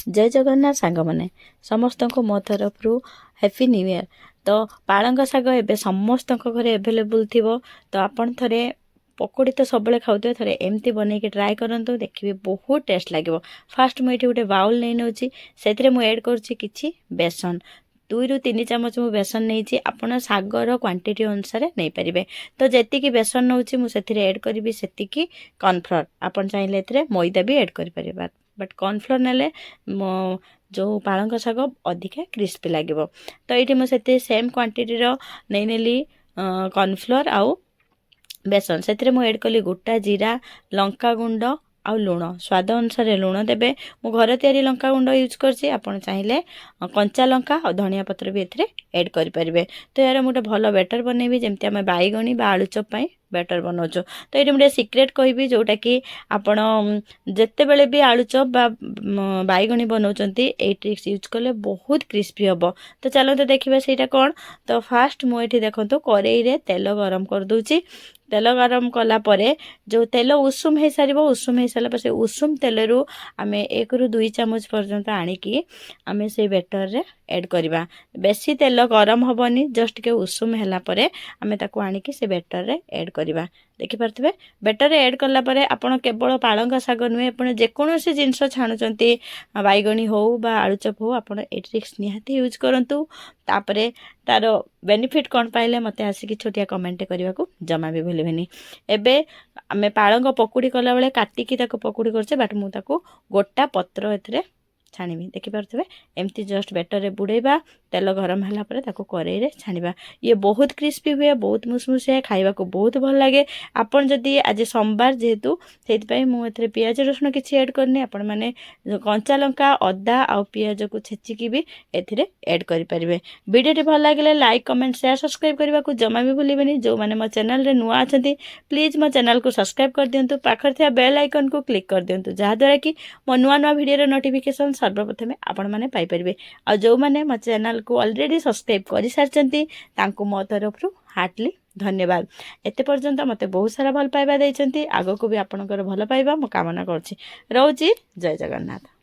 जय जगन्नाथ सांग मैंने समस्त को मो तरफ हैप्पी न्यू ईयर। तो पालंग शाग एवं समस्त घरे एभेलेबुल थी। तो आपन थरे पकोड़ी तो सब खाऊे थे एमती बनईकि ट्राए करूँ देखिए बहुत टेस्ट लगे। फास्ट मुझे गोटे बाउल नहीं नौ से एड कर बेसन 2 ରୁ 3 ଚାମଚ मु बेसन नहीं आपड़ शागर क्वांटिटी अनुसार नहीं पारे। तो जी बेसन नौ मुझे एड करी से कॉर्नफ्लोर आपन चाहिए मैदा भी एड कर बट कॉर्नफ्लोर नेले जो पालंग शाग अधिका क्रिस्पी लगे। तो ये मुझे सेम क्वांटिटी नहीं नेली कॉर्नफ्लोर आउ बेसन से एड कली गोटा जीरा लंका गुंड आउ लुण स्वाद अनुसार लुण देवे। मु घर तैयारी लंका गुंड यूज करछि आपण चाहिए कंचा लंका और धनिया पत्र भी एथिरे ऐड करि परिबे। तो यार गोटे भल बेटर बनैबी जमती आम बैगणी बा आलू चॉप पई बेटर बनाऊँ। तो ये गोटे सिक्रेट कहबी जोटा कि आपण जिते बेले भी आलू चॉप बा बैगणी बनाउछंती ए ट्रिक्स यूज कले बहुत क्रिस्पी हम। तो चलते देखिए ସେଇଟା कौन। तो फास्ट मुझे देखो कड़ाई रे तेल गरम कर दूची। तेल गरम कला परे जो तेल उषुम हो सार उषुम हो सारा से उषुम तेल रु आम 1 ରୁ 2 ଚାମଚ पर्यंत आनिकी आम से बेटर रे ऐड करवा। बेसी तेल गरम हेनी जस्ट के उषुम है आम ताको आनिकी से बेटर रे ऐड करवा। देखिपे बेटर रे ऐड कला परे आपण केवल पालंग शाग नुहे आप जेकोसी जिनस छाणुचंती बैगणी हो बा आलू चॉप हो आप ट्रिक्स निहाती यूज करूँ। तापरे तार बेनिफिट कौन पाइले मते आसिकी छोटिया कमेंट करने को जमा भी भूलें। एबे आमे पालंग पकुड़ी कला बेले काटिकी ताको पकुड़ी करछे बट मु ताको गोटा पत्र एथरे छाणीबी। देखिपे एमती जस्ट बेटर रे बुड़ेबा तेल गरम है कड़ाई रे छाणीबा। ये बहुत क्रिस्पी हुए बहुत मुसमुसिया खाइबा को बहुत भल लगे। आपन जदि आज सोमवार जेहेतु से मुझे पियाज रसुण किसी ऐड करनी आपण मैंने कंचा लंका अदा आ पियाज को छेचिकी भी एथिरे ऐड करें। वीडियो भल लगे लाइक कमेंट शेयर सब्सक्राइब करने को जमा भी भूलें। जो मैंने मो चैनल रे नुआ अच्छा प्लीज मो चैनल को सब्सक्राइब कर दिंतु पाखर थे बेल आइकन को क्लिक कर दिंतु जहाँद्वारा कि मो नुआ नुआ वीडियो नोटिफिकेशन सर्वप्रथम आपण मैंने पाइपर। आ जो मैंने मो चैनल को ऑलरेडी सब्सक्राइब कर सारी मो तरफ हार्टली धन्यवाद। एते पर्यंत मते बहुत सारा भल पाइबा देइछंती आगो को भी आपनकर भल पाइबा मो कामना करछि। रहउछि जय जगन्नाथ।